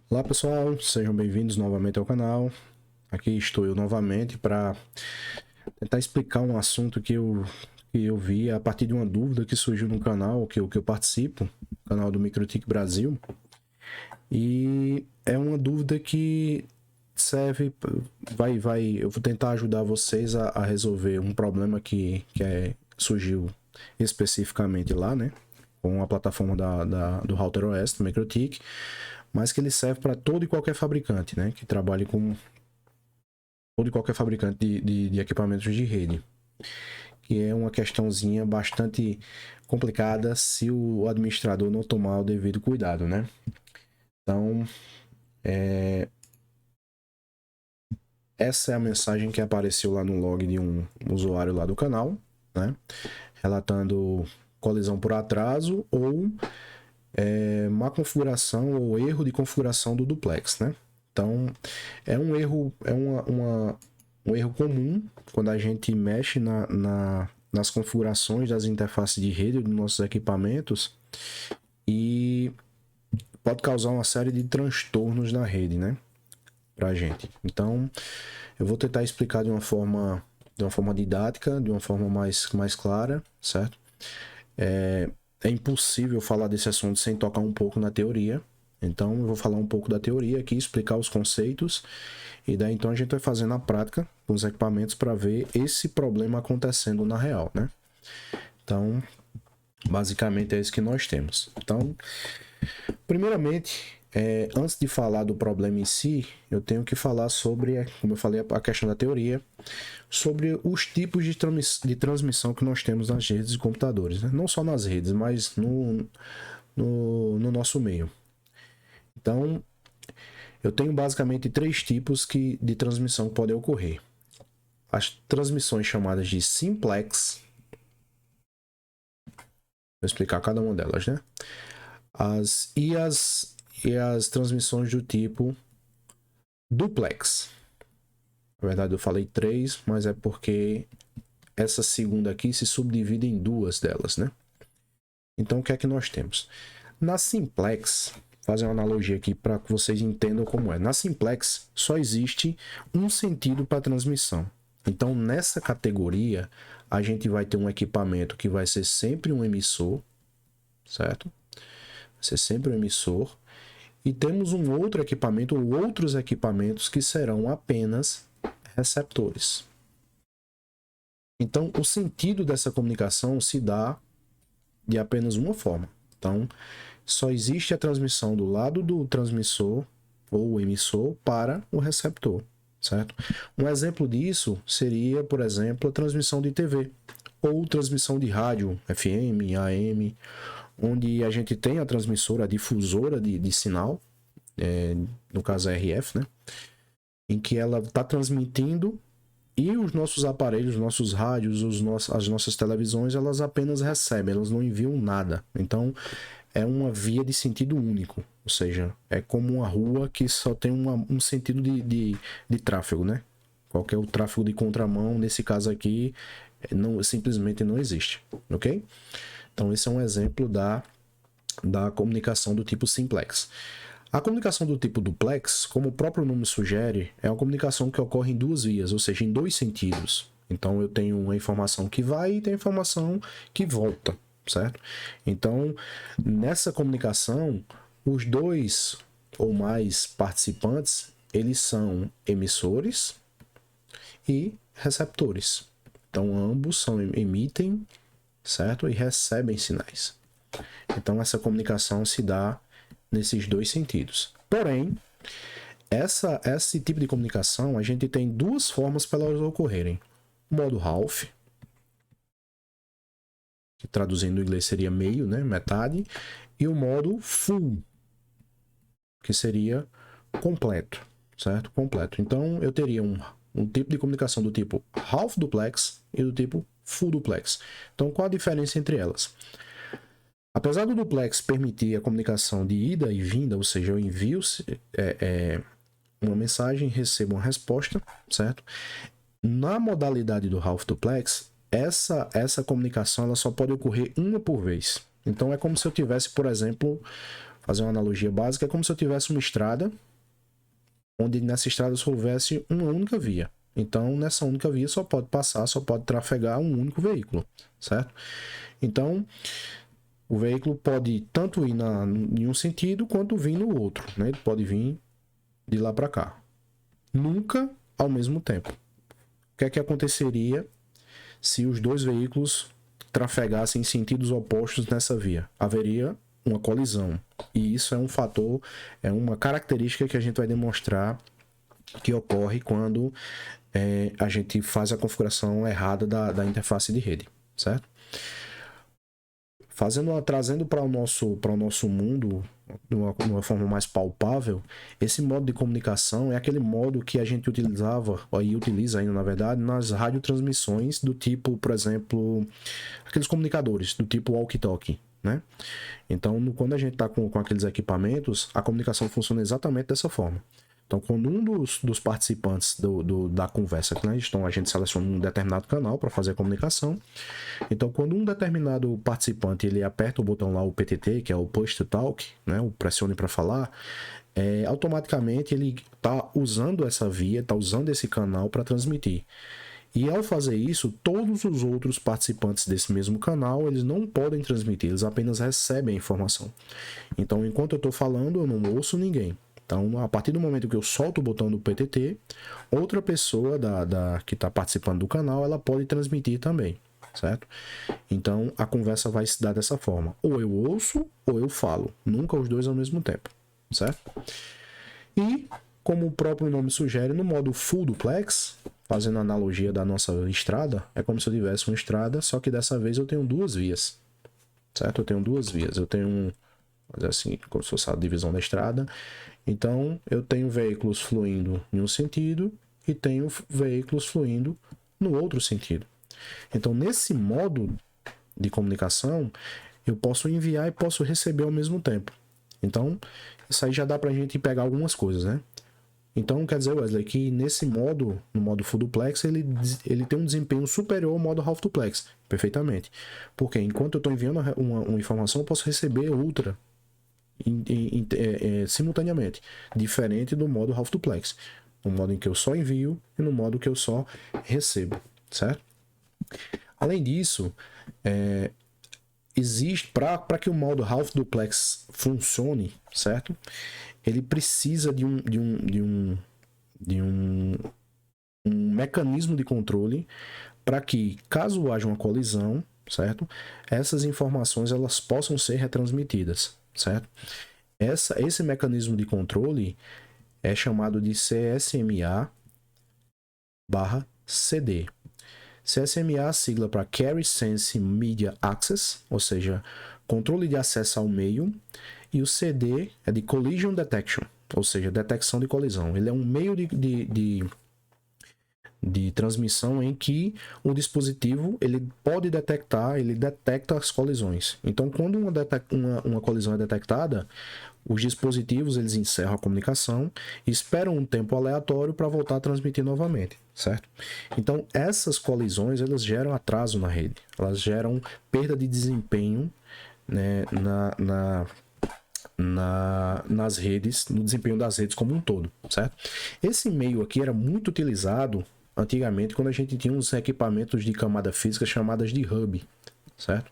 Olá pessoal, sejam bem-vindos novamente ao canal. Aqui estou eu novamente para tentar explicar um assunto que eu vi a partir de uma dúvida que surgiu no canal que eu participo, o canal do Microtik Brasil. E é uma dúvida que serve, eu vou tentar ajudar vocês a resolver um problema surgiu especificamente lá, né? Com a plataforma do Router OS, do Microtik, mas que ele serve para todo e qualquer fabricante, né? Que trabalhe com todo e qualquer fabricante de equipamentos de rede. Que é uma questãozinha bastante complicada se o administrador não tomar o devido cuidado, né? Então, essa é a mensagem que apareceu lá no log de um usuário lá do canal, né? Relatando colisão por atraso ou má configuração ou erro de configuração do duplex, né? Então, é um erro, um erro comum quando a gente mexe nas configurações das interfaces de rede dos nossos equipamentos e pode causar uma série de transtornos na rede, né? Pra gente. Então, eu vou tentar explicar de uma forma didática, de uma forma mais clara, certo? É impossível falar desse assunto sem tocar um pouco na teoria. Então, eu vou falar um pouco da teoria aqui, explicar os conceitos, e daí então a gente vai fazer na prática com os equipamentos para ver esse problema acontecendo na real, né? Então, basicamente é isso que nós temos. Então, primeiramente, antes de falar do problema em si, eu tenho que falar sobre, como eu falei, a questão da teoria, sobre os tipos de transmissão que nós temos nas redes de computadores, né? Não só nas redes, mas no nosso meio. Então, eu tenho basicamente três tipos de transmissão que podem ocorrer. As transmissões chamadas de simplex, vou explicar cada uma delas, né? E as transmissões do tipo duplex. Na verdade, eu falei três, mas é porque essa segunda aqui se subdivide em duas delas, né? Então, o que é que nós temos? Na simplex, fazer uma analogia aqui para que vocês entendam como é. Na simplex, só existe um sentido para transmissão. Então, nessa categoria, a gente vai ter um equipamento que vai ser sempre um emissor, certo? Vai ser sempre um emissor. E temos um outro equipamento ou outros equipamentos que serão apenas receptores. Então, o sentido dessa comunicação se dá de apenas uma forma. Então, só existe a transmissão do lado do transmissor ou emissor para o receptor, certo? Um exemplo disso seria, por exemplo, a transmissão de TV ou transmissão de rádio, FM, AM, onde a gente tem a transmissora, a difusora de sinal, no caso a RF, né? Em que ela está transmitindo e os nossos aparelhos, os nossos rádios, as nossas televisões, elas apenas recebem, elas não enviam nada. Então, é uma via de sentido único, ou seja, é como uma rua que só tem um sentido de tráfego, né? Qualquer o tráfego de contramão, nesse caso aqui, simplesmente não existe, ok? Então, esse é um exemplo da comunicação do tipo simplex. A comunicação do tipo duplex, como o próprio nome sugere, é uma comunicação que ocorre em duas vias, ou seja, em dois sentidos. Então eu tenho uma informação que vai e tenho informação que volta, certo? Então, nessa comunicação, os dois ou mais participantes, eles são emissores e receptores. Então, ambos emitem, certo? E recebem sinais. Então, essa comunicação se dá nesses dois sentidos. Porém, esse tipo de comunicação, a gente tem duas formas para elas ocorrerem. O modo half, que traduzindo em inglês seria meio, né, metade, e o modo full, que seria completo, certo? Completo. Então, eu teria um tipo de comunicação do tipo half duplex e do tipo full duplex. Então, qual a diferença entre elas? Apesar do duplex permitir a comunicação de ida e vinda, ou seja, eu envio uma mensagem e recebo uma resposta, certo? Na modalidade do half duplex, essa comunicação ela só pode ocorrer uma por vez. Então é como se eu tivesse, por exemplo, fazer uma analogia básica, é como se eu tivesse uma estrada, onde nessa estrada só houvesse uma única via. Então, nessa única via só pode passar, só pode trafegar um único veículo, certo? Então, o veículo pode tanto ir em um sentido, quanto vir no outro, né? Ele pode vir de lá para cá. Nunca ao mesmo tempo. O que é que aconteceria se os dois veículos trafegassem em sentidos opostos nessa via? Haveria uma colisão. E isso é um fator, é uma característica que a gente vai demonstrar que ocorre quando a gente faz a configuração errada da interface de rede, certo? Trazendo para o nosso mundo de uma forma mais palpável, esse modo de comunicação é aquele modo que a gente utilizava, e utiliza ainda na verdade, nas radiotransmissões do tipo, por exemplo, aqueles comunicadores do tipo walkie-talkie, né? Então, quando a gente está com aqueles equipamentos, a comunicação funciona exatamente dessa forma. Então, quando um dos participantes da conversa, né, a gente seleciona um determinado canal para fazer a comunicação. Então, quando um determinado participante ele aperta o botão lá, o PTT, que é o Push to Talk, né, o pressione para falar, automaticamente ele está usando essa via, está usando esse canal para transmitir. E ao fazer isso, todos os outros participantes desse mesmo canal, eles não podem transmitir, eles apenas recebem a informação. Então, enquanto eu estou falando, eu não ouço ninguém. Então, a partir do momento que eu solto o botão do PTT, outra pessoa que está participando do canal, ela pode transmitir também, certo? Então, a conversa vai se dar dessa forma. Ou eu ouço, ou eu falo. Nunca os dois ao mesmo tempo, certo? E, como o próprio nome sugere, no modo Full Duplex, fazendo a analogia da nossa estrada, é como se eu tivesse uma estrada, só que dessa vez eu tenho duas vias, certo? Eu tenho duas vias. Eu tenho, assim, como se fosse a divisão da estrada. Então, eu tenho veículos fluindo em um sentido e tenho veículos fluindo no outro sentido. Então, nesse modo de comunicação, eu posso enviar e posso receber ao mesmo tempo. Então, isso aí já dá pra gente pegar algumas coisas, né? Então, quer dizer, Wesley, que nesse modo, no modo Full Duplex, ele tem um desempenho superior ao modo Half Duplex. Perfeitamente. Porque enquanto eu estou enviando uma informação, eu posso receber outra simultaneamente, diferente do modo Half Duplex, no modo em que eu só envio e no modo que eu só recebo, certo? Além disso, existe para que o modo Half Duplex funcione, certo? Ele precisa de um mecanismo de controle para que, caso haja uma colisão, certo? Essas informações elas possam ser retransmitidas, certo? Esse mecanismo de controle é chamado de CSMA/CD. CSMA sigla para Carry Sense Media Access, ou seja, controle de acesso ao meio, e o CD é de Collision Detection, ou seja, detecção de colisão. Ele é um meio de transmissão em que o dispositivo ele pode detectar, ele detecta as colisões. Então, quando uma colisão é detectada, os dispositivos eles encerram a comunicação e esperam um tempo aleatório para voltar a transmitir novamente, certo? Então, essas colisões elas geram atraso na rede, elas geram perda de desempenho, né, nas redes, no desempenho das redes como um todo, certo? Esse meio aqui era muito utilizado antigamente quando a gente tinha uns equipamentos de camada física chamadas de hub, certo?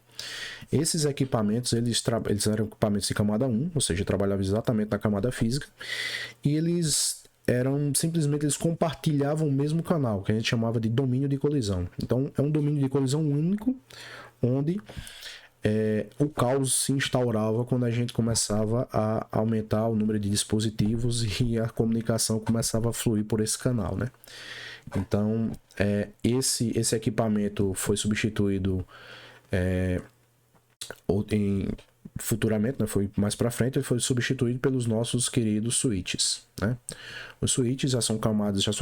Esses equipamentos, eles eram equipamentos de camada 1, ou seja, trabalhavam exatamente na camada física, e eles simplesmente eles compartilhavam o mesmo canal, que a gente chamava de domínio de colisão. Então, é um domínio de colisão único, onde o caos se instaurava quando a gente começava a aumentar o número de dispositivos e a comunicação começava a fluir por esse canal, né? Então, esse equipamento foi substituído futuramente, né, foi mais para frente, ele foi substituído pelos nossos queridos switches, né? Os switches já são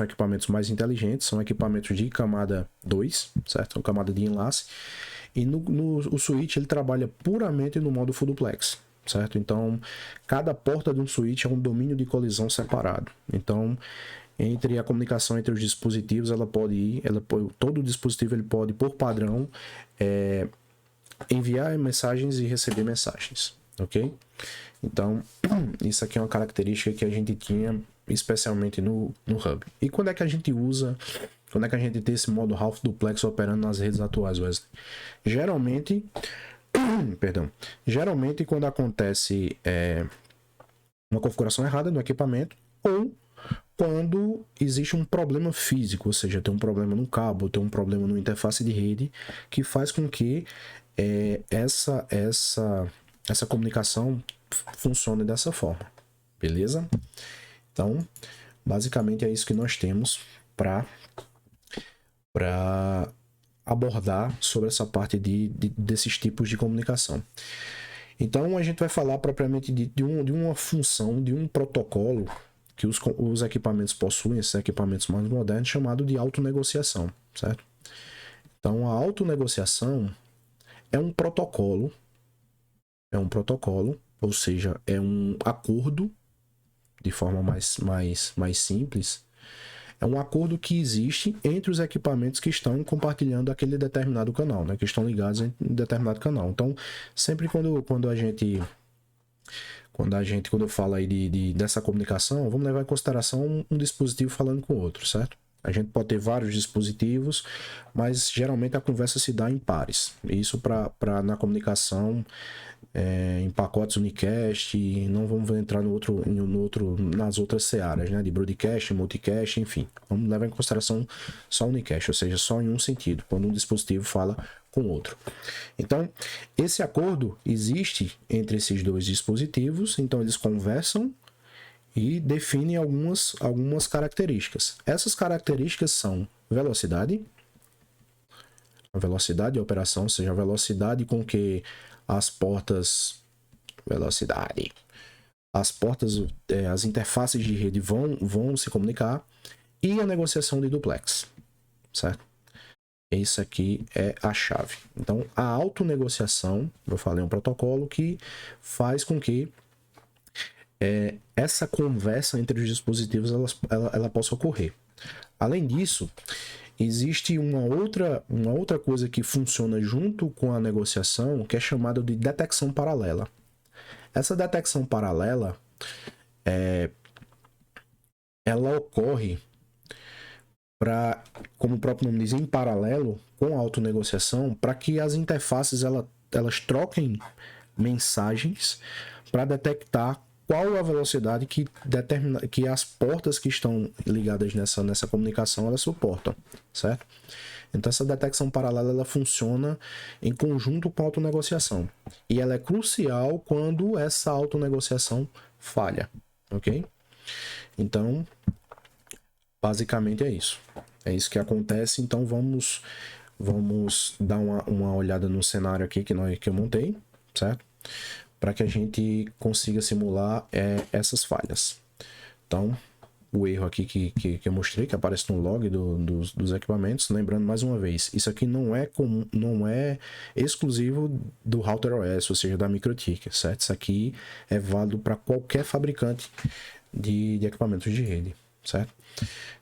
equipamentos mais inteligentes, são equipamentos de camada 2, certo? São camada de enlace. E o switch ele trabalha puramente no modo Full Duplex, certo? Então, cada porta de um switch é um domínio de colisão separado. Então, entre a comunicação entre os dispositivos, todo dispositivo ele pode, por padrão, enviar mensagens e receber mensagens. ok? Então, isso aqui é uma característica que a gente tinha especialmente no Hub. E quando é que a gente usa, quando é que a gente tem esse modo Half Duplex operando nas redes atuais, Wesley? Geralmente, perdão, geralmente quando acontece uma configuração errada no equipamento ou quando existe um problema físico, ou seja, tem um problema no cabo, tem um problema no interface de rede que faz com que essa comunicação funcione dessa forma, beleza? Então, basicamente é isso que nós temos para abordar sobre essa parte desses tipos de comunicação. Então, a gente vai falar propriamente de uma função, de um protocolo que os equipamentos possuem, esses equipamentos mais modernos, chamado de autonegociação, certo? Então, a autonegociação é um protocolo, ou seja, é um acordo, de forma mais simples, é um acordo que existe entre os equipamentos que estão compartilhando aquele determinado canal, né? Que estão ligados em determinado canal. Então, sempre quando eu falo aí dessa comunicação, vamos levar em consideração um dispositivo falando com o outro, certo? A gente pode ter vários dispositivos, mas geralmente a conversa se dá em pares. Isso na comunicação em pacotes unicast, não vamos entrar nas outras searas, né? De broadcast, multicast, enfim. Vamos levar em consideração só unicast, ou seja, só em um sentido, quando um dispositivo fala com o outro. Então, esse acordo existe entre esses dois dispositivos, então eles conversam e definem algumas características. Essas características são velocidade, a velocidade de operação, ou seja, a velocidade com que as portas, as interfaces de rede vão se comunicar, e a negociação de duplex, certo? Isso aqui é a chave. Então, a autonegociação, eu falei, é um protocolo que faz com que essa conversa entre os dispositivos ela possa ocorrer. Além disso, existe uma outra coisa que funciona junto com a negociação, que é chamada de detecção paralela. Essa detecção paralela, ela ocorre como o próprio nome diz, em paralelo com a autonegociação, para que as interfaces elas troquem mensagens para detectar qual a velocidade que as portas que estão ligadas nessa comunicação elas suportam, certo? Então essa detecção paralela ela funciona em conjunto com a autonegociação e ela é crucial quando essa autonegociação falha, ok? Então, basicamente é isso. É isso que acontece, então vamos dar uma olhada no cenário aqui que eu montei, certo? Para que a gente consiga simular essas falhas. Então, o erro aqui que eu mostrei, que aparece no log dos equipamentos, lembrando mais uma vez, isso aqui não é exclusivo do Router OS, ou seja, da MikroTik, certo? Isso aqui é válido para qualquer fabricante de equipamentos de rede, certo?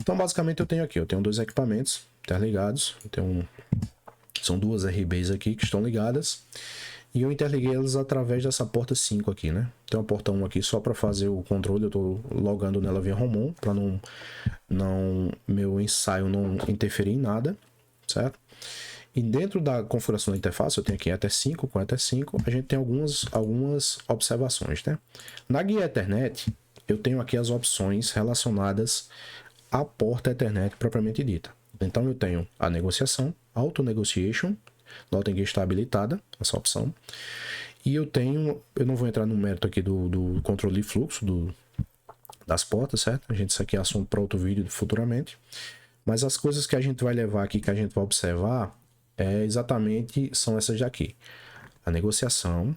Então, basicamente, eu tenho dois equipamentos interligados, são duas RBs aqui que estão ligadas, e eu interliguei elas através dessa porta 5 aqui, né? Tem uma porta 1 aqui só para fazer o controle, eu estou logando nela via ROMON, para meu ensaio não interferir em nada, certo? E dentro da configuração da interface, eu tenho aqui Ether 5 com Ether 5, a gente tem algumas observações, né? Na guia Ethernet, eu tenho aqui as opções relacionadas à porta Ethernet propriamente dita. Então eu tenho a negociação, Auto-Negotiation, notem que está habilitada essa opção. E eu não vou entrar no mérito aqui do controle de fluxo das portas, certo? Isso aqui é assunto para outro vídeo futuramente. Mas as coisas que a gente vai levar aqui, que a gente vai observar, são essas daqui. A negociação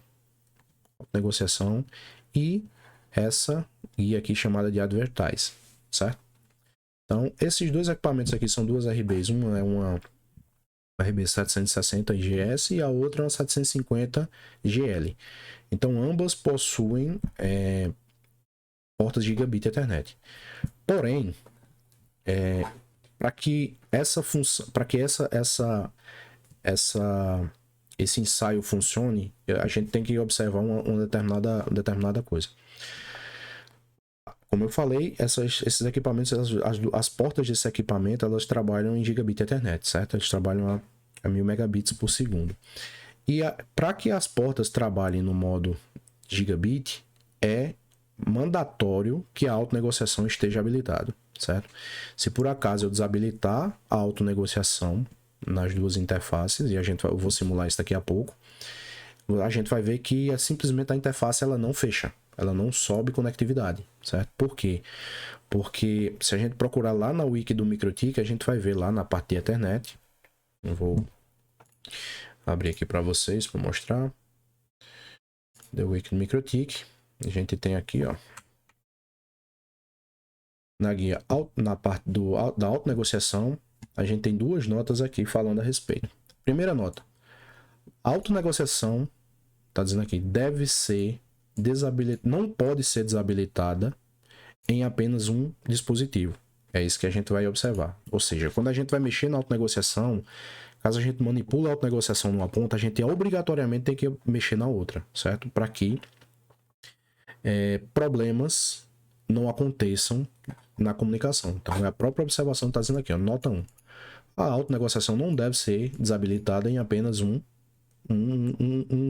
e essa guia aqui chamada de Advertise, certo? Então, esses dois equipamentos aqui são duas RBs. Uma é uma RB 760 GS e a outra é uma 750 GL. Então, ambas possuem portas gigabit Ethernet. Porém, para que essa esse ensaio funcione, a gente tem que observar uma determinada coisa. Como eu falei, esses equipamentos, as portas desse equipamento, elas trabalham em gigabit Ethernet, certo? Eles trabalham a 1000 megabits por segundo. E para que as portas trabalhem no modo gigabit, é mandatório que a autonegociação esteja habilitada, certo? Se por acaso eu desabilitar a autonegociação nas duas interfaces, e eu vou simular isso daqui a pouco, a gente vai ver que simplesmente a interface ela não fecha, ela não sobe conectividade, certo? Por quê? Porque se a gente procurar lá na wiki do MikroTik, a gente vai ver lá na parte de Ethernet. Eu vou abrir aqui para vocês para mostrar. The wiki do MikroTik. A gente tem aqui, ó, na guia, na parte da autonegociação, a gente tem duas notas aqui falando a respeito. Primeira nota: autonegociação, tá dizendo aqui, não pode ser desabilitada em apenas um dispositivo. É isso que a gente vai observar. Ou seja, quando a gente vai mexer na autonegociação, caso a gente manipule a autonegociação numa ponta, a gente obrigatoriamente tem que mexer na outra, certo? Para que problemas não aconteçam na comunicação. Então, é a própria observação que está dizendo aqui, ó, nota 1. A autonegociação não deve ser desabilitada em apenas um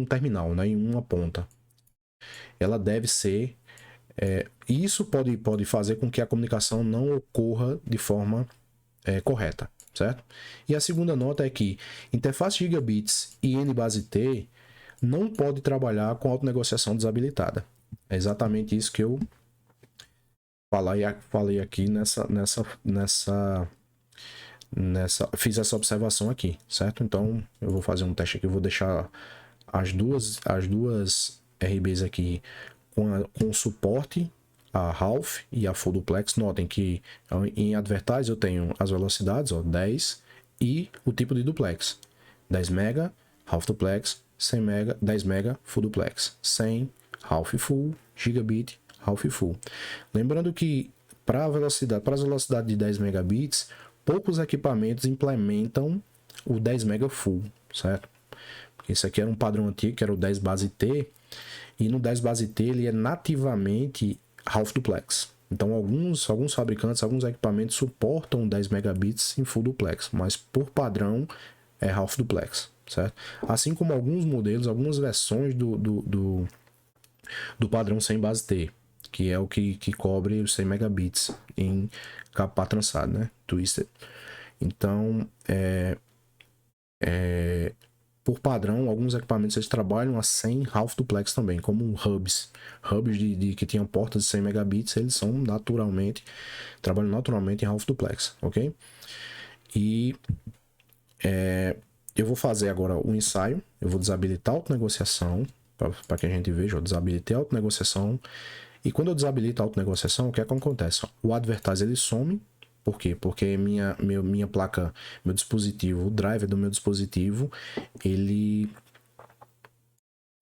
terminal, né, em uma ponta. Ela deve ser... isso pode fazer com que a comunicação não ocorra de forma correta, certo? E a segunda nota é que interface gigabits e N-base-T não pode trabalhar com autonegociação desabilitada. É exatamente isso que eu falei aqui fiz essa observação aqui, certo? Então eu vou fazer um teste aqui, eu vou deixar as duas RBs aqui com suporte a half e a full duplex. Notem que em advertise eu tenho as velocidades, ó, 10 e o tipo de duplex: 10 mega half duplex, 100 mega 10 mega full duplex, 100 half full, gigabit half full. Lembrando que para as velocidades de 10 megabits, poucos equipamentos implementam o 10 mega full, certo? Porque esse aqui era um padrão antigo, que era o 10 base T, e no 10 base T ele é nativamente half duplex. Então alguns fabricantes, alguns equipamentos suportam 10 megabits em full duplex, mas por padrão é half duplex, certo? Assim como alguns modelos, algumas versões do padrão 100 base T, que é o que cobre os 100 megabits em capa trançado, né? Twisted. Então, por padrão, alguns equipamentos eles trabalham a 100 half duplex também, como hubs que tinham portas de 100 megabits, eles trabalham naturalmente em half duplex, ok? E eu vou fazer agora um ensaio, eu vou desabilitar a autonegociação, para que a gente veja, eu desabilitei a autonegociação, e quando eu desabilito a autonegociação, o que é que acontece? O advertise ele some. Por quê? Porque minha placa, meu dispositivo, o driver do meu dispositivo, eu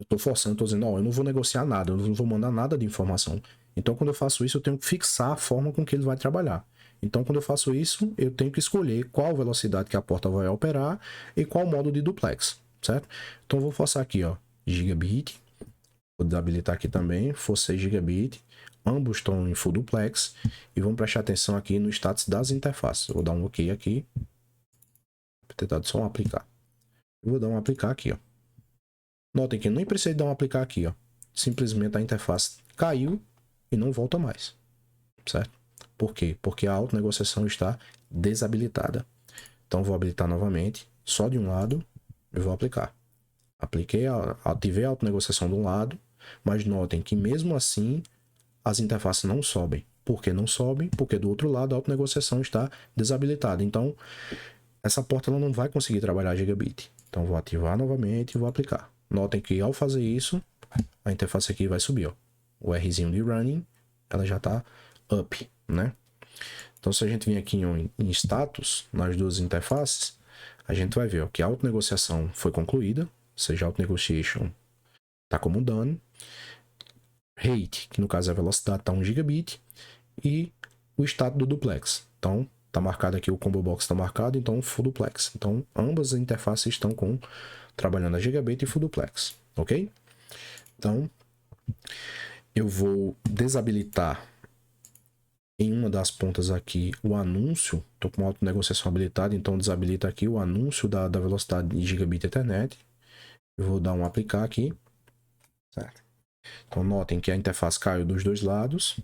tô forçando, tô dizendo, eu não vou negociar nada, eu não vou mandar nada de informação. Então, quando eu faço isso, eu tenho que fixar a forma com que ele vai trabalhar. Então, quando eu faço isso, eu tenho que escolher qual velocidade que a porta vai operar e qual modo de duplex, certo? Então, eu vou forçar aqui, ó, gigabit. Vou desabilitar aqui também, for 6 gigabit. Ambos estão em full duplex. E vamos prestar atenção aqui no status das interfaces. Eu vou dar um OK aqui. Vou tentar só um aplicar. Eu vou dar um aplicar aqui, ó. Notem que nem precisa dar um aplicar aqui, ó. Simplesmente a interface caiu e não volta mais. Certo? Por quê? Porque a autonegociação está desabilitada. Então vou habilitar novamente. Só de um lado eu vou aplicar. Ativei a autonegociação de um lado. Mas notem que mesmo assim as interfaces não sobem. Por que não sobem? Porque do outro lado a autonegociação está desabilitada. Então, essa porta ela não vai conseguir trabalhar gigabit. Então, vou ativar novamente e vou aplicar. Notem que ao fazer isso, a interface aqui vai subir. Ó. O Rzinho de running, ela já está up, né? Então, se a gente vir aqui em status, nas duas interfaces, a gente vai ver ó, que a autonegociação foi concluída, ou seja, a auto-negotiation está como done. Rate, que no caso é a velocidade, está 1 gigabit, e o status do duplex. Então, está marcado aqui, o combo box está marcado, então full duplex. Então, ambas as interfaces estão com trabalhando a gigabit e full duplex, ok? Então, eu vou desabilitar em uma das pontas aqui o anúncio. Estou com autonegociação habilitada, então desabilita aqui o anúncio da velocidade de gigabit Ethernet. Eu vou dar um aplicar aqui, certo? Então notem que a interface caiu dos dois lados.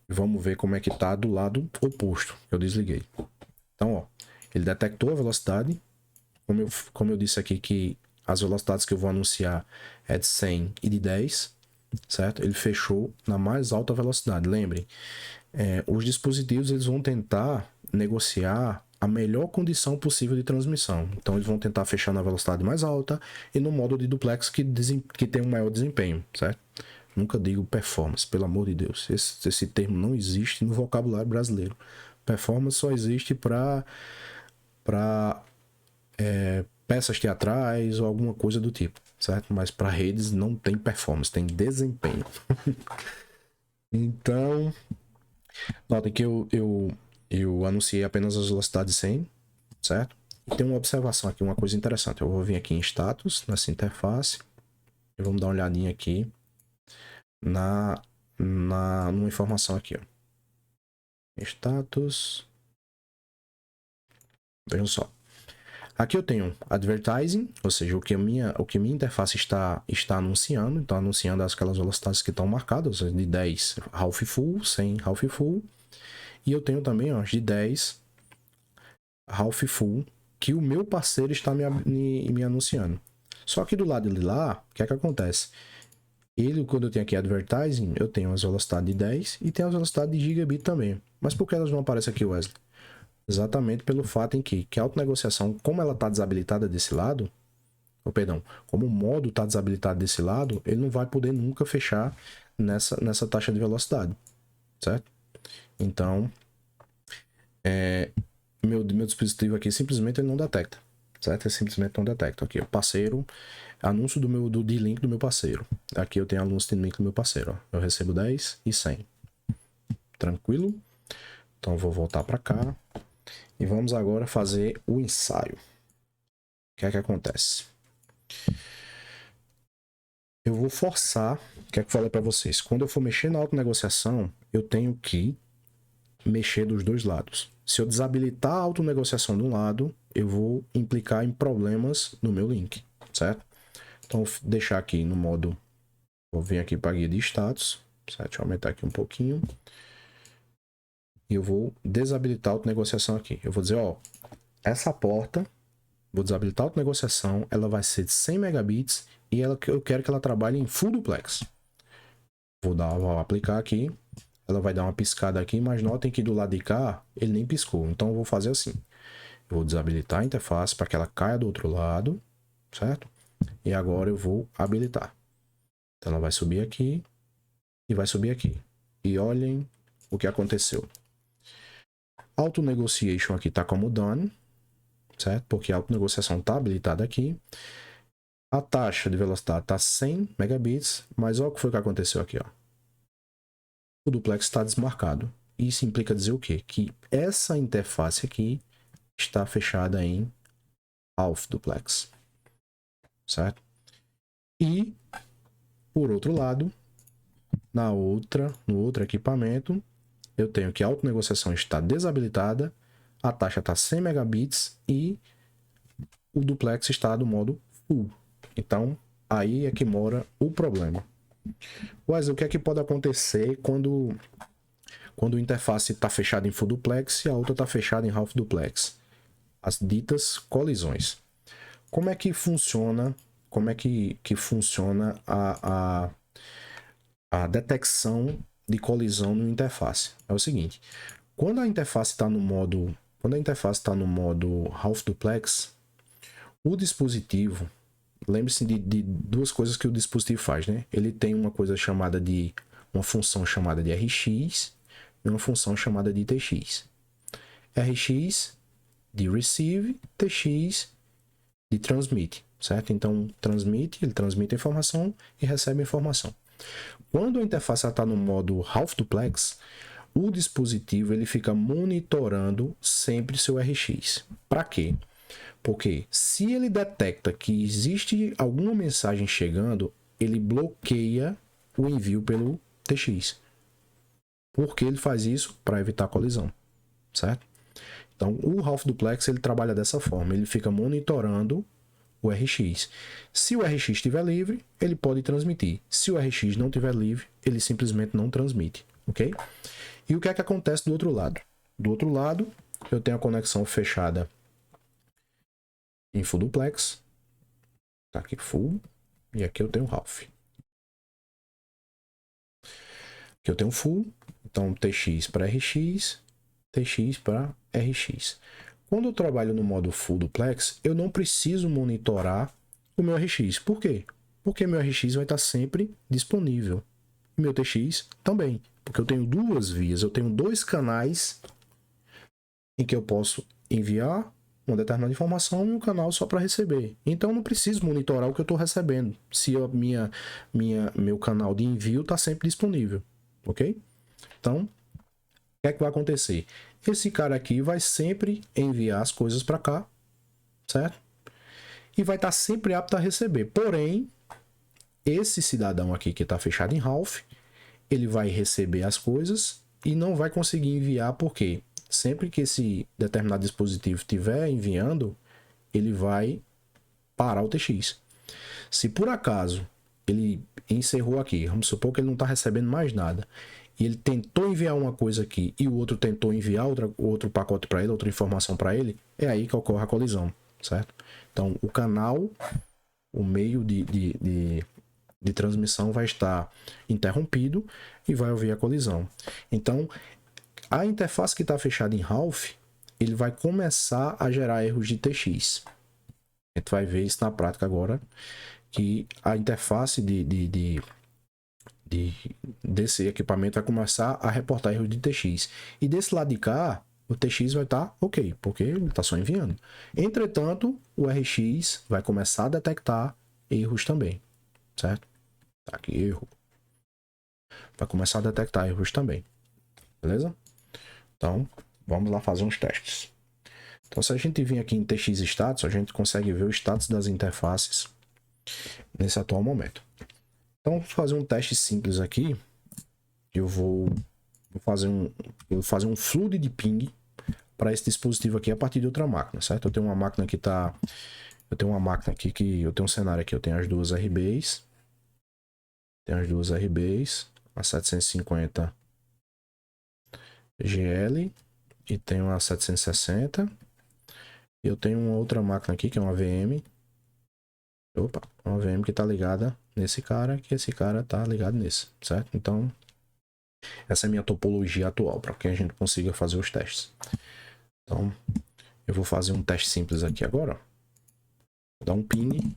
Vamos ver como é que está do lado oposto. Eu desliguei. Então, ó, ele detectou a velocidade. Como eu disse aqui que as velocidades que eu vou anunciar é de 100 e de 10, certo? Ele fechou na mais alta velocidade. Lembrem, os dispositivos eles vão tentar negociar a melhor condição possível de transmissão. Então eles vão tentar fechar na velocidade mais alta e no modo de duplex que tem um maior desempenho, certo? Nunca digo performance, pelo amor de Deus. Esse termo não existe no vocabulário brasileiro. Performance só existe para peças teatrais ou alguma coisa do tipo, certo? Mas para redes não tem performance, tem desempenho. Então, notem que eu anunciei apenas as velocidades 100, certo? E tem uma observação aqui, uma coisa interessante. Eu vou vir aqui em status, nessa interface, e vamos dar uma olhadinha aqui numa informação aqui, ó. Status. Vejam só. Aqui eu tenho advertising, ou seja, o que minha interface está anunciando. Então, anunciando aquelas velocidades que estão marcadas, de 10 half full, 100 half full. E eu tenho também, ó, de 10 half full, que o meu parceiro está me anunciando. Só que do lado de lá, o que é que acontece? Quando eu tenho aqui advertising, eu tenho as velocidades de 10 e tenho as velocidades de gigabit também. Mas por que elas não aparecem aqui, Wesley? Exatamente pelo fato em que a autonegociação, como ela está desabilitada desse lado, como o modo está desabilitado desse lado, ele não vai poder nunca fechar nessa taxa de velocidade, certo? Então, meu dispositivo aqui simplesmente ele não detecta, certo? Ele simplesmente não detecta. Aqui, o parceiro, anúncio do D-Link do meu parceiro. Aqui eu tenho anúncio de link do meu parceiro, ó. Eu recebo 10 e 100. Tranquilo? Então, eu vou voltar para cá. E vamos agora fazer o ensaio. O que é que acontece? Eu vou forçar, o que é que eu falei para vocês? Quando eu for mexer na autonegociação, eu tenho que mexer dos dois lados. Se eu desabilitar a autonegociação de um lado, eu vou implicar em problemas no meu link, certo? Então, vou deixar aqui no modo... Vou vir aqui para a guia de status, certo? Deixa eu aumentar aqui um pouquinho. E eu vou desabilitar a autonegociação aqui. Eu vou dizer, ó, essa porta, vou desabilitar a autonegociação, ela vai ser de 100 megabits e eu quero que ela trabalhe em full duplex. Vou aplicar aqui, ela vai dar uma piscada aqui, mas notem que do lado de cá ele nem piscou. Então eu vou fazer assim, eu vou desabilitar a interface para que ela caia do outro lado, certo? E agora eu vou habilitar. Então ela vai subir aqui e vai subir aqui. E olhem o que aconteceu. Auto Negotiation aqui está como done, certo? Porque a autonegociação está habilitada aqui. A taxa de velocidade está 100 megabits, mas olha o que foi que aconteceu aqui, ó. O duplex está desmarcado. Isso implica dizer o quê? Que essa interface aqui está fechada em half duplex, certo? E, por outro lado, no outro equipamento, eu tenho que a autonegociação está desabilitada, a taxa está 100 megabits e o duplex está do modo full. Então, aí é que mora o problema. Mas o que é que pode acontecer quando a interface está fechada em full duplex e a outra está fechada em half duplex? As ditas colisões. Como é que funciona? Como é que funciona a detecção de colisão no interface? É o seguinte: quando a interface está no modo half duplex, o dispositivo, lembre-se de duas coisas que o dispositivo faz, né? Ele tem uma função chamada de RX e uma função chamada de TX. RX de receive, TX de transmite, certo? Então, ele transmite a informação e recebe a informação. Quando a interface está no modo half duplex, o dispositivo ele fica monitorando sempre seu RX. Para quê? Porque se ele detecta que existe alguma mensagem chegando, ele bloqueia o envio pelo TX. Por que ele faz isso? Para evitar colisão, certo? Então, o Half Duplex ele trabalha dessa forma, ele fica monitorando o RX. Se o RX estiver livre, ele pode transmitir. Se o RX não estiver livre, ele simplesmente não transmite, ok? E o que é que acontece do outro lado? Do outro lado, eu tenho a conexão fechada em Full Duplex. Tá aqui Full. E aqui eu tenho Half. Aqui eu tenho Full. Então, TX para RX, TX para RX. Quando eu trabalho no modo Full Duplex, eu não preciso monitorar o meu RX. Por quê? Porque meu RX vai estar sempre disponível. E meu TX também. Porque eu tenho duas vias, eu tenho dois canais em que eu posso enviar uma determinada informação e um canal só para receber. Então eu não preciso monitorar o que eu estou recebendo, se a meu canal de envio está sempre disponível, ok? Então, o que é que vai acontecer? Esse cara aqui vai sempre enviar as coisas para cá, certo? E vai estar sempre apto a receber. Porém, esse cidadão aqui que está fechado em Half, ele vai receber as coisas e não vai conseguir enviar porque sempre que esse determinado dispositivo estiver enviando, ele vai parar o TX. Se por acaso ele encerrou aqui, vamos supor que ele não está recebendo mais nada, e ele tentou enviar uma coisa aqui e o outro tentou enviar outro pacote para ele, outra informação para ele, é aí que ocorre a colisão, certo? Então, o canal, o meio de transmissão vai estar interrompido e vai haver a colisão. Então, a interface que está fechada em Half, ele vai começar a gerar erros de TX. A gente vai ver isso na prática agora, que a interface desse equipamento vai começar a reportar erros de TX. E desse lado de cá, o TX vai estar ok, porque ele está só enviando. Entretanto, o RX vai começar a detectar erros também, certo? Tá aqui, erro. Vai começar a detectar erros também, beleza? Então, vamos lá fazer uns testes. Então, se a gente vir aqui em TX Status, a gente consegue ver o status das interfaces nesse atual momento. Então, vou fazer um teste simples aqui. Eu vou fazer um flood de ping para esse dispositivo aqui a partir de outra máquina, certo? Eu tenho uma máquina que tá... Eu tenho uma máquina aqui que... Eu tenho um cenário aqui, eu tenho as duas RBs. Tenho as duas RBs. A 750 GL e tenho a 760. E eu tenho uma outra máquina aqui que é uma VM. Opa, uma VM que tá ligada nesse cara, que esse cara tá ligado nesse, certo? Então, essa é a minha topologia atual, para que a gente consiga fazer os testes. Então, eu vou fazer um teste simples aqui agora. Vou dar um ping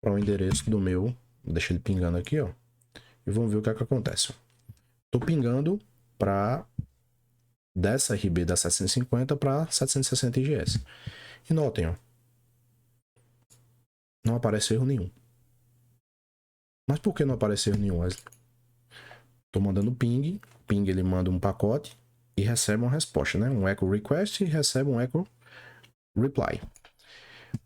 para o endereço do meu. Deixa ele pingando aqui, ó. E vamos ver o que é que acontece. Tô pingando para dessa RB da 750 para 760 IGS. E notem, ó. Não aparece erro nenhum. Mas por que não aparece erro nenhum, Wesley? Tô mandando ping. Ping ele manda um pacote e recebe uma resposta, né? Um echo request e recebe um echo reply.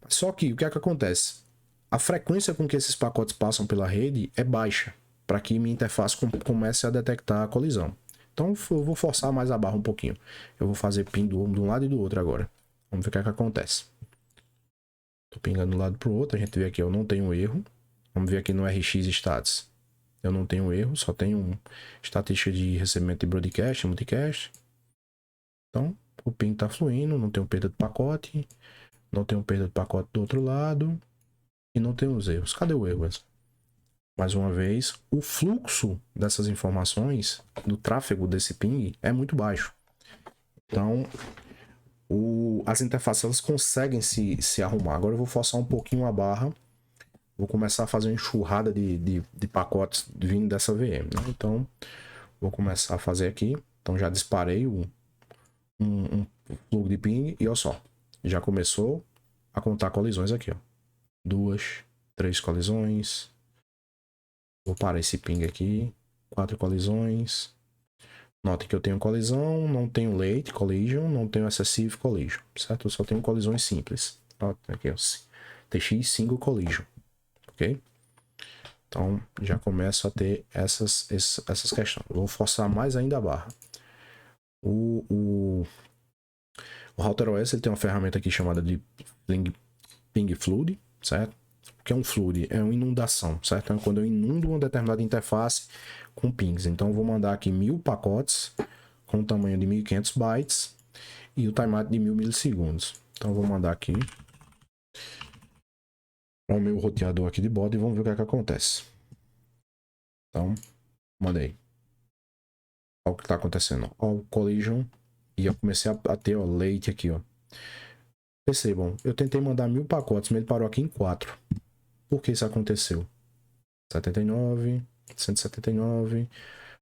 Só que o que é que acontece? A frequência com que esses pacotes passam pela rede é baixa, para que minha interface comece a detectar a colisão. Então eu vou forçar mais a barra um pouquinho. Eu vou fazer ping de um lado e do outro agora. Vamos ver o que é que acontece. Tô pingando de um lado para o outro. A gente vê aqui, eu não tenho erro. Vamos ver aqui no RX Stats. Eu não tenho erro, só tenho estatística de recebimento de broadcast, multicast. Então, o ping está fluindo, não tenho perda de pacote. Não tenho perda de pacote do outro lado. E não tem os erros. Cadê o erro, Wesley? Mais uma vez, o fluxo dessas informações, do tráfego desse ping, é muito baixo. Então, as interfaces elas conseguem se arrumar. Agora eu vou forçar um pouquinho a barra. Vou começar a fazer uma enxurrada de pacotes vindo dessa VM. Né? Então, vou começar a fazer aqui. Então, já disparei um fluxo de ping. E olha só, já começou a contar colisões aqui. Ó. 2, 3 colisões. Vou parar esse ping aqui. 4 colisões. Notem que eu tenho colisão, não tenho late collision, não tenho excessive collision, certo? Eu só tenho colisões simples. Notem aqui, ó, TX single collision, ok? Então, já começo a ter essas questões. Vou forçar mais ainda a barra. O RouterOS ele tem uma ferramenta aqui chamada de Ping Flood, certo? O que é um flood? É uma inundação, certo? É quando eu inundo uma determinada interface com pings. Então, eu vou mandar aqui 1000 pacotes com o tamanho de 1500 bytes e o timeout de 1000 milissegundos. Então, eu vou mandar aqui para o meu roteador aqui de bordo e vamos ver o que é que acontece. Então, mandei. Olha o que está acontecendo. Olha o collision. E eu comecei a ter, ó, late aqui, ó. Percebam, eu tentei mandar 1000 pacotes, mas ele parou aqui em 4. Por que isso aconteceu? 79, 179.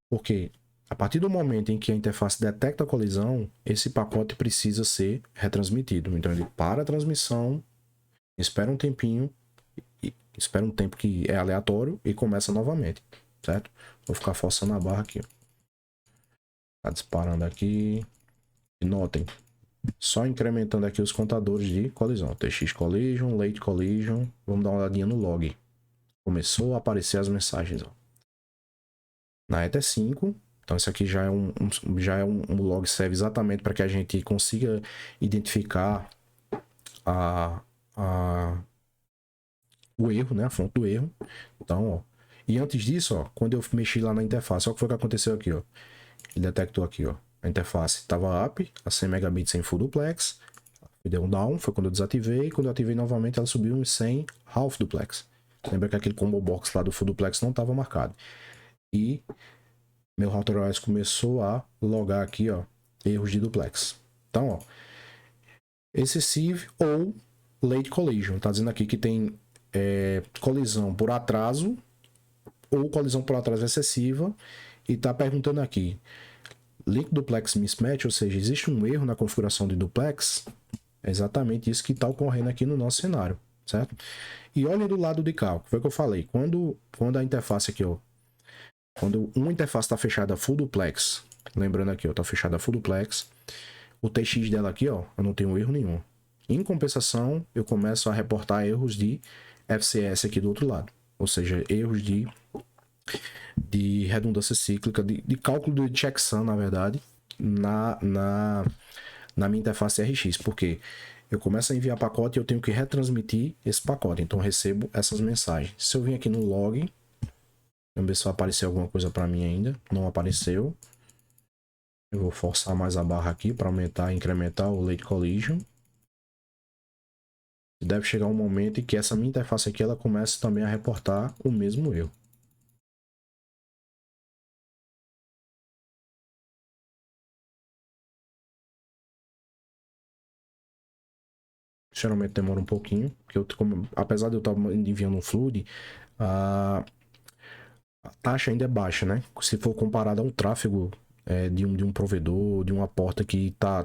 Porque a partir do momento em que a interface detecta a colisão, esse pacote precisa ser retransmitido. Então ele para a transmissão, espera um tempinho, espera um tempo que é aleatório e começa novamente, certo? Vou ficar forçando a barra aqui. Tá disparando aqui. E notem, só incrementando aqui os contadores de colisão. TX collision, late collision. Vamos dar uma olhadinha no log. Começou a aparecer as mensagens, ó. Na ETA 5. Então, isso aqui já é um log serve exatamente para que a gente consiga identificar o erro, né? A fonte do erro. Então, ó. E antes disso, ó, quando eu mexi lá na interface, olha o que foi que aconteceu aqui, ó. Ele detectou aqui, ó. A interface estava up, a 100 megabits em full duplex. Deu um down, foi quando eu desativei. Quando eu ativei novamente, ela subiu em 100 half duplex. Lembra que aquele combo box lá do full duplex não estava marcado. E meu RouterOS começou a logar aqui, ó, erros de duplex. Então, ó, excessive ou late collision. Tá dizendo aqui que tem colisão por atraso ou colisão por atraso excessiva. E tá perguntando aqui, link duplex mismatch, ou seja, existe um erro na configuração de duplex? É exatamente isso que está ocorrendo aqui no nosso cenário, certo? E olhem do lado de cá, o que foi que eu falei. Quando a interface aqui, ó, quando uma interface está fechada full duplex, lembrando aqui, ó, tá fechada full duplex, o TX dela aqui, ó, eu não tenho erro nenhum. Em compensação, eu começo a reportar erros de FCS aqui do outro lado, ou seja, erros de redundância cíclica, de cálculo de checksum, na verdade, na minha interface RX, porque eu começo a enviar pacote e eu tenho que retransmitir esse pacote, então eu recebo essas mensagens. Se eu vim aqui no log, vamos ver se vai aparecer alguma coisa para mim ainda, não apareceu. Eu vou forçar mais a barra aqui para aumentar e incrementar o late collision. Deve chegar um momento em que essa minha interface aqui ela começa também a reportar o mesmo erro. Geralmente demora um pouquinho, porque apesar de eu estar enviando um flood, a taxa ainda é baixa, né? Se for comparado a um tráfego de um provedor, de uma porta que tá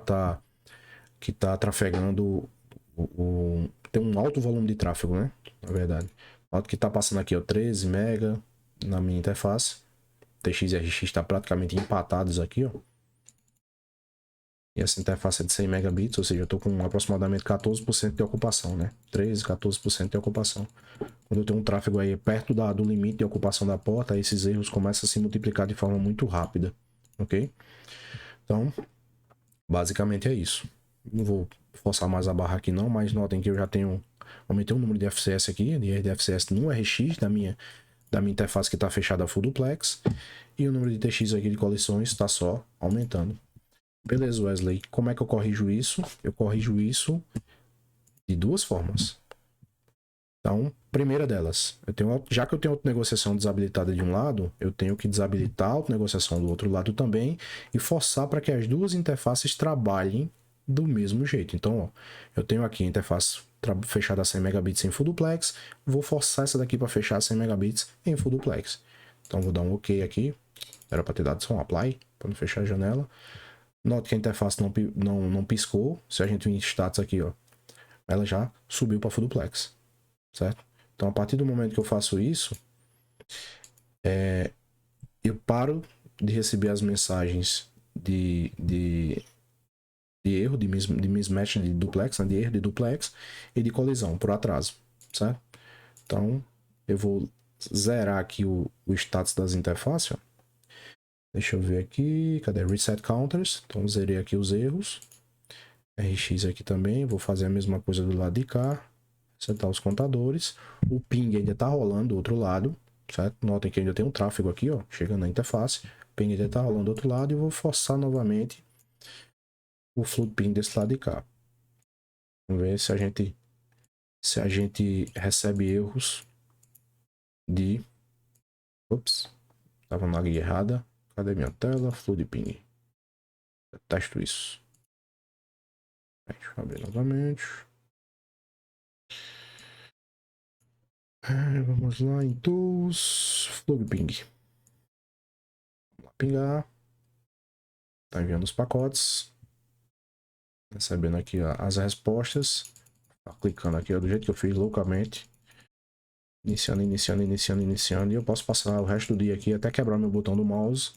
trafegando tem um alto volume de tráfego, né? Na verdade. O que tá passando aqui, ó, 13 mega na minha interface. TX e RX está praticamente empatados aqui, ó. E essa interface é de 100 megabits, ou seja, eu estou com aproximadamente 14% de ocupação, né? 13, 14% de ocupação. Quando eu tenho um tráfego aí perto do limite de ocupação da porta, esses erros começam a se multiplicar de forma muito rápida, ok? Então, basicamente é isso. Não vou forçar mais a barra aqui não, mas notem que eu já tenho... Aumentei o número de FCS aqui, de FCS no RX da minha interface que está fechada full duplex. E o número de TX aqui de colisões está só aumentando. Beleza, Wesley. Como é que eu corrijo isso? Eu corrijo isso de duas formas. Então, primeira delas, já que eu tenho auto-negociação desabilitada de um lado, eu tenho que desabilitar a auto-negociação do outro lado também e forçar para que as duas interfaces trabalhem do mesmo jeito. Então, ó, eu tenho aqui a interface fechada a 100 megabits em full duplex, vou forçar essa daqui para fechar a 100 megabits em full duplex. Então, vou dar um OK aqui. Era para ter dado só um apply, para não fechar a janela. Note que a interface não piscou. Se a gente vir em status aqui, ó, ela já subiu para full duplex, certo? Então, a partir do momento que eu faço isso, eu paro de receber as mensagens de erro, de mismatch de duplex, né? De erro de duplex e de colisão por atraso, certo? Então, eu vou zerar aqui o status das interfaces, ó. Deixa eu ver aqui, cadê? Reset counters, então zerei aqui os erros. RX aqui também, vou fazer a mesma coisa do lado de cá, setar os contadores. O ping ainda tá rolando do outro lado, certo? Notem que ainda tem um tráfego aqui, ó, chegando na interface. O ping ainda tá rolando do outro lado e vou forçar novamente o fluid ping desse lado de cá. Vamos ver se a gente recebe erros de... Ops, tava na guia errada. Cadê minha tela? Fluid ping. Testo isso. Deixa eu abrir novamente. Vamos lá em Tools, Fluid Ping. Vamos lá pingar. Tá enviando os pacotes. Recebendo aqui as respostas. Tá clicando aqui ó, do jeito que eu fiz loucamente. Iniciando. E eu posso passar o resto do dia aqui até quebrar meu botão do mouse.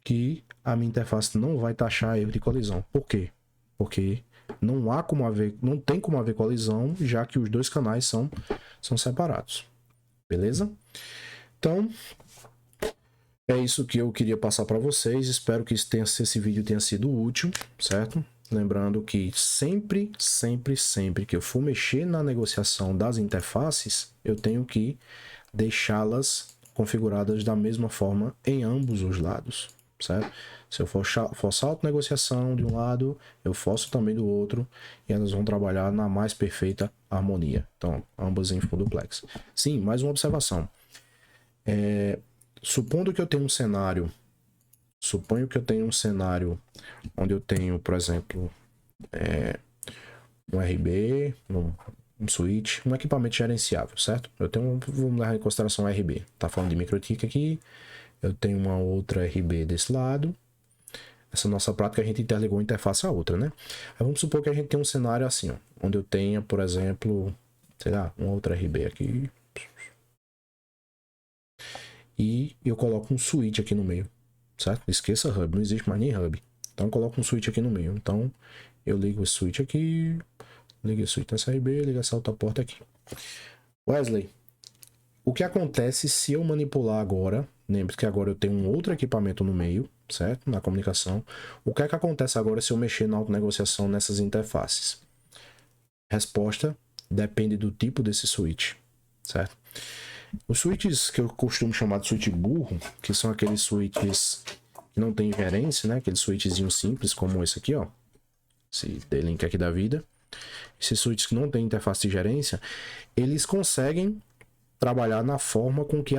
Que a minha interface não vai taxar erro de colisão. Por quê? Porque não tem como haver colisão, já que os dois canais são separados. Beleza? Então, é isso que eu queria passar para vocês. Espero que esse vídeo tenha sido útil, certo? Lembrando que sempre que eu for mexer na negociação das interfaces, eu tenho que deixá-las configuradas da mesma forma em ambos os lados, certo? Se eu forçar a negociação de um lado, eu forço também do outro e elas vão trabalhar na mais perfeita harmonia. Então, ambas em full duplex. Sim, mais uma observação. Suponho que eu tenho um cenário onde eu tenho, por exemplo, um RB, um switch, um equipamento gerenciável, certo? Vamos levar em consideração o RB. Tá falando de MikroTik aqui. Eu tenho uma outra RB desse lado. Essa nossa prática a gente interligou uma interface a outra, né? Aí vamos supor que a gente tem um cenário assim, ó, onde eu tenha, por exemplo, sei lá, uma outra RB aqui. E eu coloco um switch aqui no meio, certo? Esqueça hub, não existe mais nem hub. Então eu coloco um switch aqui no meio. Então eu ligo o switch aqui, ligo o switch nessa RB, ligo essa outra porta aqui. Wesley, o que acontece se eu manipular agora? Lembre que agora eu tenho um outro equipamento no meio, certo? Na comunicação. O que é que acontece agora se eu mexer na autonegociação nessas interfaces? Resposta depende do tipo desse switch, certo? Os switches que eu costumo chamar de switch burro, que são aqueles switches que não tem gerência, né? Aqueles switchzinhos simples como esse aqui, ó. Esse D-Link aqui da vida. Esses switches que não tem interface de gerência, eles conseguem trabalhar na forma com que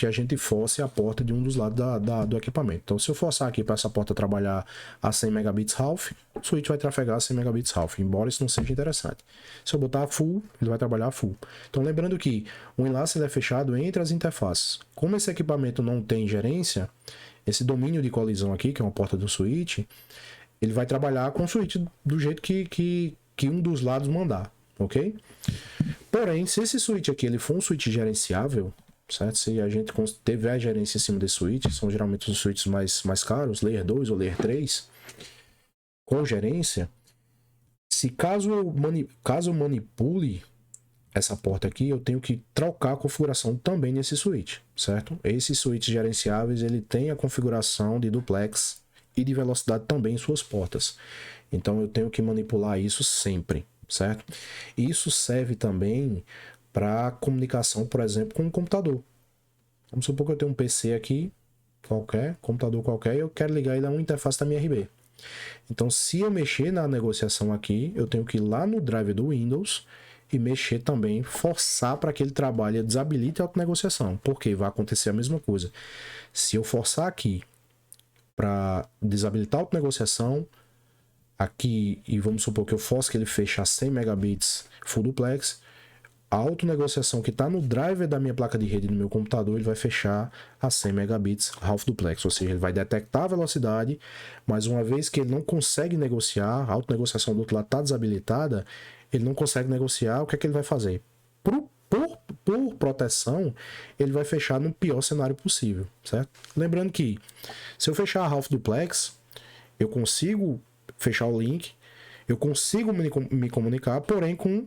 a gente force a porta de um dos lados do equipamento. Então, se eu forçar aqui para essa porta trabalhar a 100 megabits half, o switch vai trafegar a 100 megabits half, embora isso não seja interessante. Se eu botar full, ele vai trabalhar full. Então, lembrando que o enlace ele é fechado entre as interfaces. Como esse equipamento não tem gerência, esse domínio de colisão aqui, que é uma porta do switch, ele vai trabalhar com o switch do jeito que um dos lados mandar, ok? Porém, se esse switch aqui ele for um switch gerenciável, certo? Se a gente tiver a gerência em cima desse switch, são geralmente os switches mais caros, Layer 2 ou Layer 3, com gerência, caso eu manipule essa porta aqui, eu tenho que trocar a configuração também nesse switch, certo? Esses switches gerenciáveis, ele tem a configuração de duplex e de velocidade também em suas portas. Então eu tenho que manipular isso sempre, certo? Isso serve também para comunicação, por exemplo, com um computador. Vamos supor que eu tenho um PC aqui, computador qualquer, e eu quero ligar ele a uma interface da minha RB. Então, se eu mexer na negociação aqui, eu tenho que ir lá no driver do Windows e mexer também, forçar para que ele trabalhe, desabilite a autonegociação, porque vai acontecer a mesma coisa. Se eu forçar aqui para desabilitar a autonegociação, aqui, e vamos supor que eu force que ele feche a 100 megabits full duplex, a autonegociação que está no driver da minha placa de rede do meu computador, ele vai fechar a 100 megabits half duplex, ou seja, ele vai detectar a velocidade, mas uma vez que ele não consegue negociar, a autonegociação do outro lado está desabilitada, ele não consegue negociar, o que é que ele vai fazer? por proteção, ele vai fechar no pior cenário possível, certo? Lembrando que se eu fechar a Half Duplex, eu consigo fechar o link, eu consigo me comunicar, porém com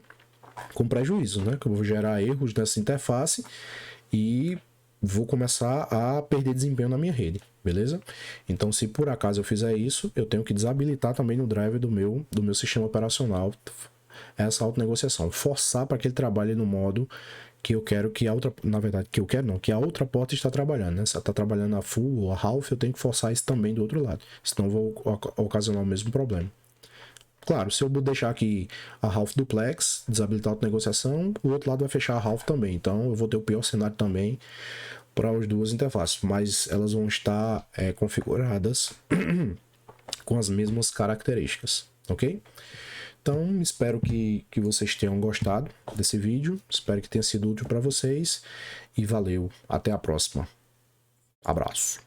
prejuízo, né? Que eu vou gerar erros nessa interface e vou começar a perder desempenho na minha rede, beleza? Então, se por acaso eu fizer isso, eu tenho que desabilitar também no driver do meu sistema operacional essa autonegociação, forçar para que ele trabalhe no modo que eu quero que a outra, na verdade, que eu quero não, que a outra porta está trabalhando, né? Se ela está trabalhando a full ou a half, eu tenho que forçar isso também do outro lado, senão eu vou ocasionar o mesmo problema. Claro, se eu deixar aqui a half duplex, desabilitar a autonegociação, o outro lado vai fechar a half também, então eu vou ter o pior cenário também para as duas interfaces, mas elas vão estar configuradas com as mesmas características, ok? Então, espero que vocês tenham gostado desse vídeo, espero que tenha sido útil para vocês e valeu, até a próxima. Abraço.